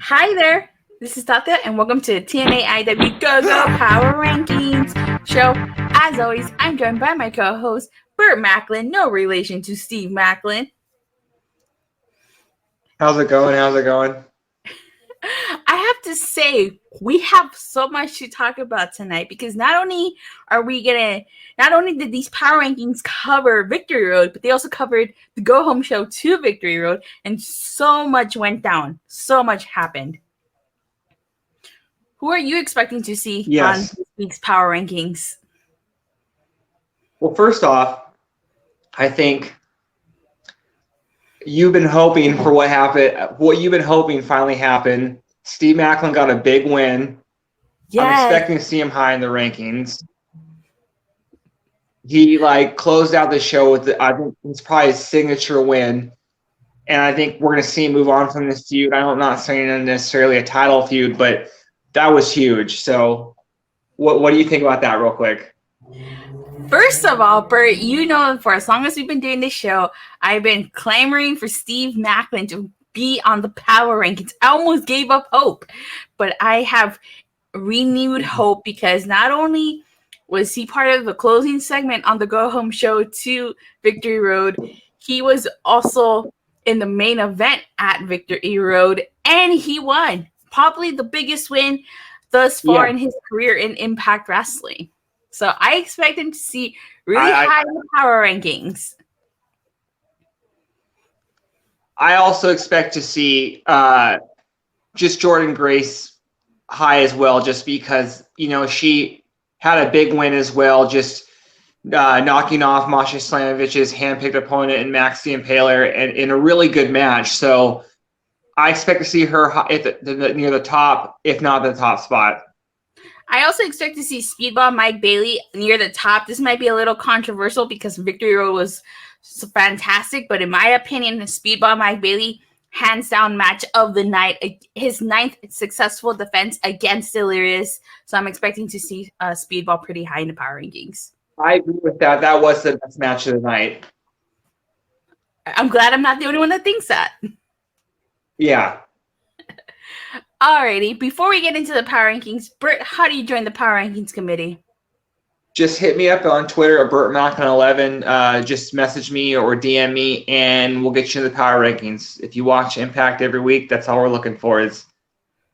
Hi there, this is Datila, and welcome to the TNAIW GoGo Power Rankings show. As always, I'm joined by my co-host, Burt Maclin, no relation to Steve Maclin. How's it going? I have to say, we have so much to talk about tonight because not only did these power rankings cover Victory Road, but they also covered the Go Home show to Victory Road, and so much went down. So much happened. Who are you expecting to see on this week's power rankings? Well, first off, I think you've been hoping for what happened. What you've been hoping finally happened. Steve Maclin got a big win. Yes. I'm expecting to see him high in the rankings. He closed out the show with I think it's probably his signature win. And I think we're going to see him move on from this feud. I'm not saying necessarily a title feud, but that was huge. So what do you think about that real quick? First of all, Burt, you know, for as long as we've been doing this show, I've been clamoring for Steve Maclin to be on the power rankings. I almost gave up hope, but I have renewed hope because not only was he part of the closing segment on the Go Home show to Victory Road, he was also in the main event at Victory Road, and he won. Probably the biggest win thus far in his career in Impact Wrestling. So I expect him to see really high in the power rankings. I also expect to see just Jordynne Grace high as well, just because, you know, she had a big win as well, just knocking off Masha Slamovich's handpicked opponent in Max the Impaler and in a really good match. So I expect to see her near the top, if not the top spot. I also expect to see Speedball Mike Bailey near the top. This might be a little controversial because Victory Road was fantastic, but in my opinion, the Speedball Mike Bailey hands down match of the night, his 9th successful defense against Delirious. So I'm expecting to see Speedball pretty high in the power rankings. I agree with that. That was the best match of the night. I'm glad I'm not the only one that thinks that. Yeah. Alrighty, before we get into the power rankings, Burt, how do you join the power rankings committee? Just hit me up on Twitter at Burt Maclin 11. Just message me or DM me, and we'll get you in the power rankings. If you watch Impact every week, that's all we're looking for is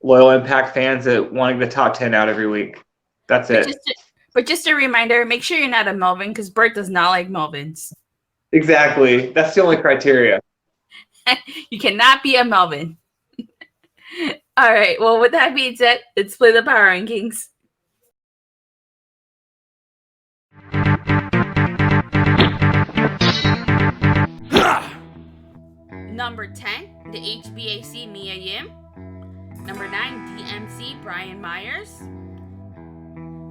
loyal Impact fans that want to get the top 10 out every week. That's it. But just a reminder, make sure you're not a Melvin because Burt does not like Melvins. Exactly. That's the only criteria. You cannot be a Melvin. All right. Well, with that being said, let's play the power rankings. Number 10, the HBAC Mia Yim. Number 9, DMC Brian Myers.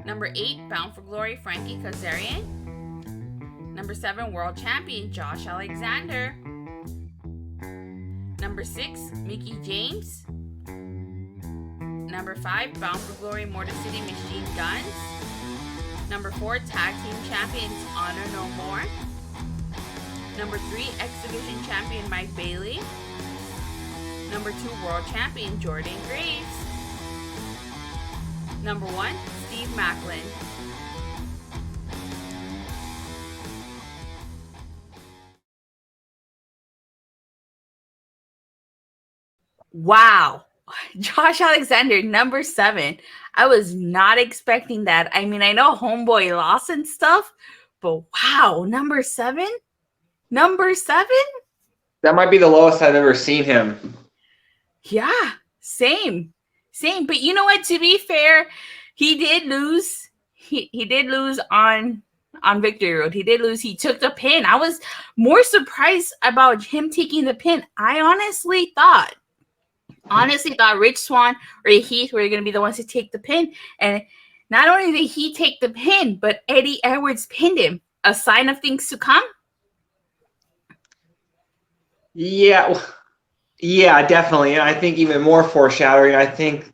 Number 8, Bound for Glory Frankie Kazarian. Number 7, World Champion Josh Alexander. Number 6, Mickie James. Number 5, Bound for Glory Motor City Machine Guns. Number 4, Tag Team Champions Honor No More. Number 3, X Division Champion Mike Bailey. Number 2, World Champion Jordynne Grace. Number 1, Steve Maclin. Wow. Josh Alexander, number 7. I was not expecting that. I mean, I know Homeboy lost and stuff, but wow, number 7? Number 7? That might be the lowest I've ever seen him. Yeah, same. But you know what? To be fair, he did lose. He did lose on Victory Road. He did lose. He took the pin. I was more surprised about him taking the pin. I honestly thought Rich Swann or Heath were going to be the ones to take the pin. And not only did he take the pin, but Eddie Edwards pinned him. A sign of things to come? Yeah, definitely. And I think even more foreshadowing, I think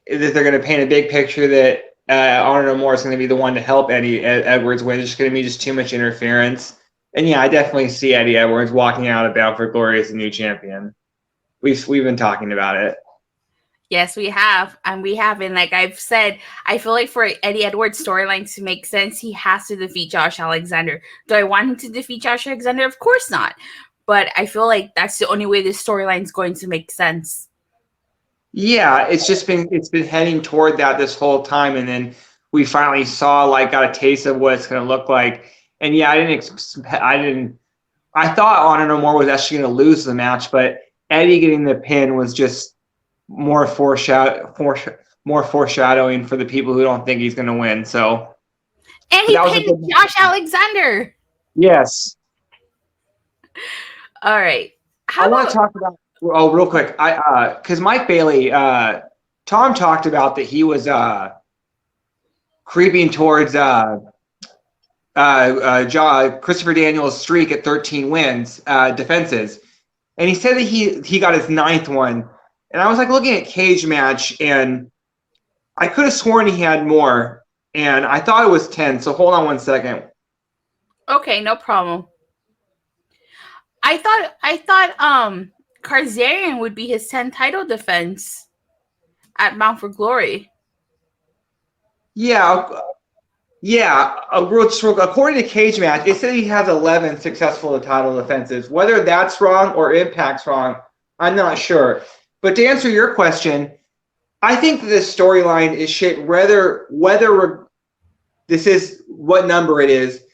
that they're going to paint a big picture that Honor No More is going to be the one to help Eddie Edwards win. It's going to be just too much interference. And yeah, I definitely see Eddie Edwards walking out of Bound for Glory as the new champion. We've been talking about it. Yes, we have. And we have. And like I've said, I feel like for Eddie Edwards' storyline to make sense, he has to defeat Josh Alexander. Do I want him to defeat Josh Alexander? Of course not. But I feel like that's the only way this storyline is going to make sense. Yeah, it's been heading toward that this whole time, and then we finally got a taste of what it's going to look like. And yeah, I thought Honor No More was actually going to lose the match, but Eddie getting the pin was just more foreshadowing for the people who don't think he's going to win. So, and he pinned Josh Alexander. Yes. All right. I want to talk about real quick. Because Mike Bailey, Tom talked about that he was creeping towards Christopher Daniels' streak at 13 wins, defenses, and he said that he got his 9th one. And I was like looking at Cage Match, and I could have sworn he had more, and I thought it was 10. So hold on one second. Okay, no problem. I thought Kazarian would be his 10th title defense at Mount for Glory. Yeah. According to Cage Match, it said he has 11 successful title defenses. Whether that's wrong or Impact's wrong, I'm not sure. But to answer your question, I think that this storyline is shit. Whether this is what number it is,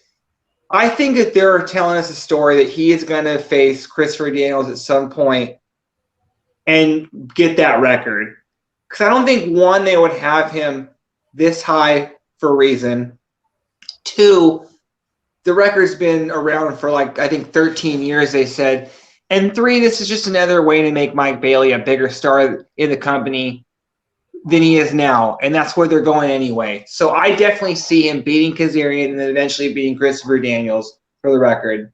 I think that they're telling us a story that he is going to face Christopher Daniels at some point and get that record. Because I don't think, one, they would have him this high for a reason. 2, the record's been around for I think 13 years, they said. And 3, this is just another way to make Mike Bailey a bigger star in the company than he is now. And that's where they're going anyway. So I definitely see him beating Kazarian and then eventually beating Christopher Daniels for the record.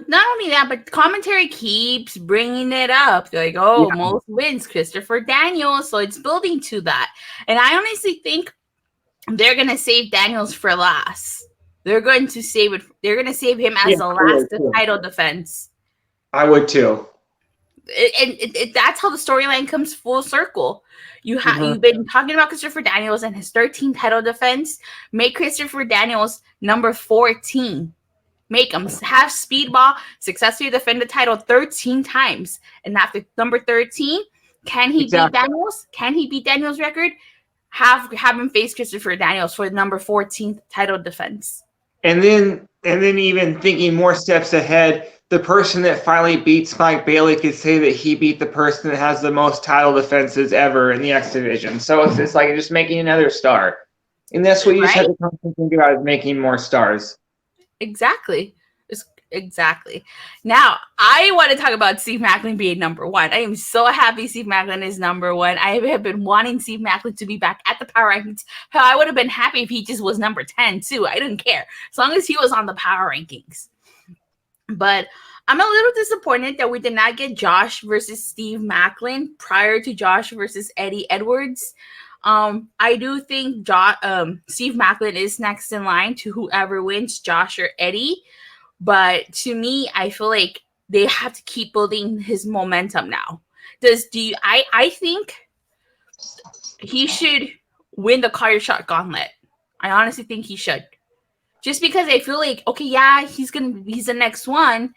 Not only that, but commentary keeps bringing it up. They're like, most wins, Christopher Daniels. So it's building to that. And I honestly think they're going to save Daniels for last. They're going to save it. They're going to save him as the last title defense. I would too. And that's how the storyline comes full circle. You've been talking about Christopher Daniels and his 13th title defense. Make Christopher Daniels number 14. Make him have Speedball successfully defend the title 13 times. And after number 13, can he beat Daniels? Can he beat Daniels' record? Have him face Christopher Daniels for the number 14th title defense. And then even thinking more steps ahead, the person that finally beats Mike Bailey could say that he beat the person that has the most title defenses ever in the X division. So it's like just making another star. And that's what you just have to constantly think about, is making more stars. Exactly. Exactly. Now, I want to talk about Steve Maclin being number 1. I am so happy Steve Maclin is number 1. I have been wanting Steve Maclin to be back at the Power Rankings. Hell, I would have been happy if he just was number 10 too. I didn't care, as long as he was on the Power Rankings. But I'm a little disappointed that we did not get Josh versus Steve Maclin prior to Josh versus Eddie Edwards. I do think Steve Maclin is next in line to whoever wins, Josh or Eddie. But to me, I feel like they have to keep building his momentum now. I think he should win the Call Your Shot Gauntlet. I honestly think he should. Just because I feel like, okay, yeah, he's the next one,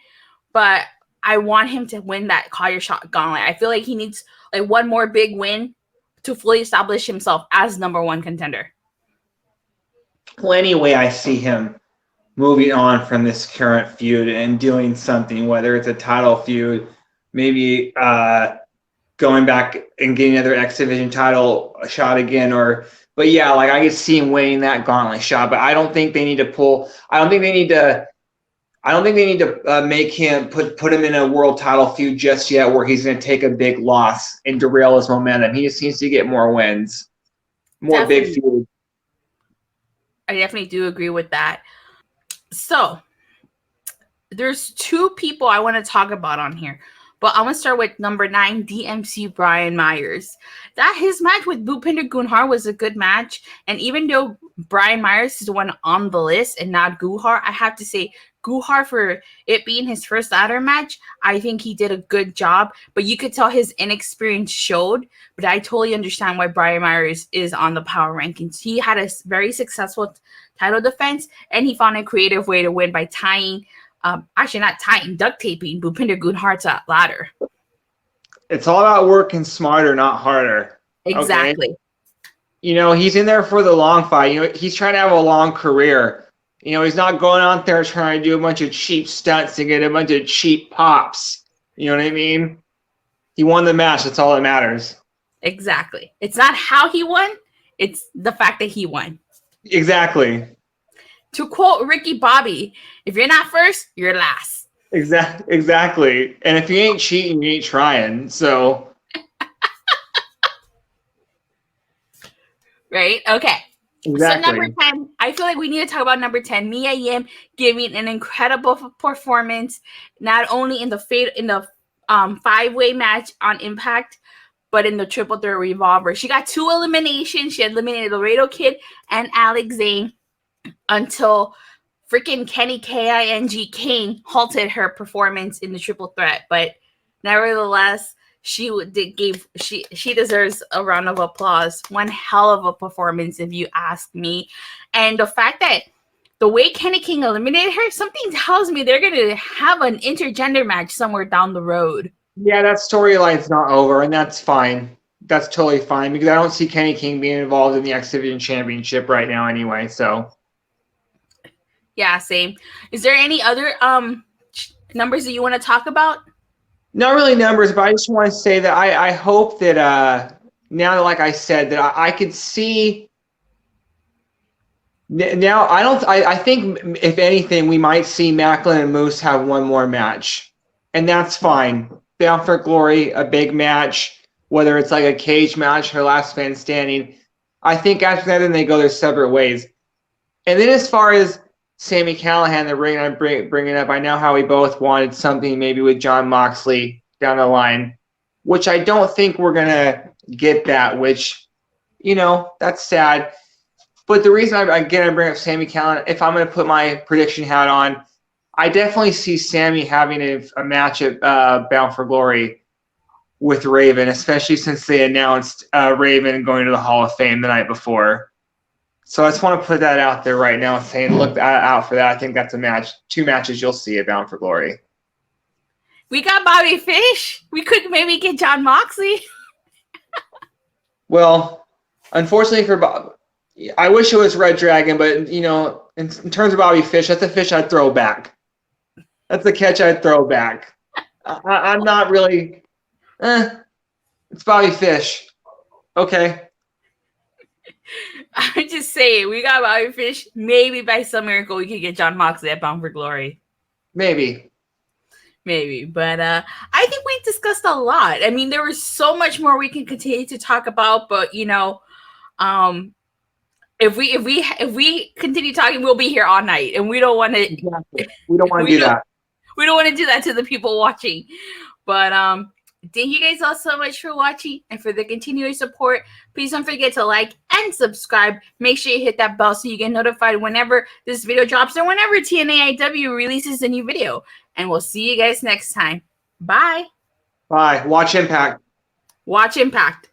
but I want him to win that Call Your Shot Gauntlet. I feel like he needs one more big win to fully establish himself as number 1 contender. Well, anyway, I see him moving on from this current feud and doing something, whether it's a title feud, maybe going back and getting another X Division title shot again, but yeah, I could see him winning that gauntlet shot. But I don't think they need to make him put him in a world title feud just yet, where he's going to take a big loss and derail his momentum. He just needs to get more wins, more big feuds. I definitely do agree with that. So, there's 2 people I want to talk about on here. But I'm going to start with number 9, DMC Brian Myers. That his match with Bhupinder Gunhar was a good match. And even though Brian Myers is the one on the list and not Guhar, I have to say Guhar, for it being his first ladder match, I think he did a good job, but you could tell his inexperience showed. But I totally understand why Brian Myers is on the power rankings. He had a very successful title defense, and he found a creative way to win by tying, actually not tying, duct taping Bhupinder Gunhar to that ladder. It's all about working smarter, not harder. Exactly. Okay? You know, he's in there for the long fight. You know, he's trying to have a long career. You know, he's not going out there trying to do a bunch of cheap stunts and get a bunch of cheap pops. You know what I mean? He won the match. That's all that matters. Exactly. It's not how he won. It's the fact that he won. Exactly. To quote Ricky Bobby, if you're not first, you're last. Exactly. And if you ain't cheating, you ain't trying. So. Right? Okay. Exactly. So number 10, I feel like we need to talk about number 10, Mia Yim giving an incredible performance, not only in the five-way match on Impact, but in the triple threat revolver. She got 2 eliminations. She eliminated Laredo Kid and Alex Zane until freaking Kenny King halted her performance in the triple threat. But nevertheless, she deserves a round of applause. One hell of a performance, if you ask me. And the fact that the way Kenny King eliminated her, something tells me they're going to have an intergender match somewhere down the road. Yeah, that storyline's not over, and that's fine. That's totally fine, because I don't see Kenny King being involved in the X Division Championship right now anyway, so. Yeah, same. Is there any other numbers that you want to talk about? Not really numbers, but I just want to say that I hope that now, like I said, that I could see now. I think if anything, we might see Maclin and Moose have one more match, and that's fine. Bound for Glory, a big match, whether it's like a cage match or last man standing. I think after that, then they go their separate ways. And then as far as Sami Callihan, the ring I'm bringing up, I know how we both wanted something maybe with Jon Moxley down the line, which I don't think we're going to get that, which, you know, that's sad. But the reason I bring up Sami Callihan, if I'm going to put my prediction hat on, I definitely see Sami having a match at Bound for Glory with Raven, especially since they announced Raven going to the Hall of Fame the night before. So I just want to put that out there right now, saying look out for that. I think that's a match, 2 matches you'll see at Bound for Glory. We got Bobby Fish. We could maybe get Jon Moxley. Well, unfortunately for Bob, I wish it was Red Dragon, but you know, in terms of Bobby Fish, that's a fish I'd throw back. That's a catch I'd throw back. I'm not really. It's Bobby Fish. Okay. I'm just saying, we got Bobby Fish. Maybe by some miracle we could get Jon Moxley at Bound for Glory. Maybe. But I think we discussed a lot. I mean, there was so much more we can continue to talk about, but you know, if we continue talking, we'll be here all night, and we don't want to. Exactly. We don't want to do that. We don't want to do that to the people watching. But thank you guys all so much for watching and for the continuous support. Please don't forget to like and subscribe. Make sure you hit that bell so you get notified whenever this video drops or whenever TNAIW releases a new video. And we'll see you guys next time. Bye. Bye. Watch Impact. Watch Impact.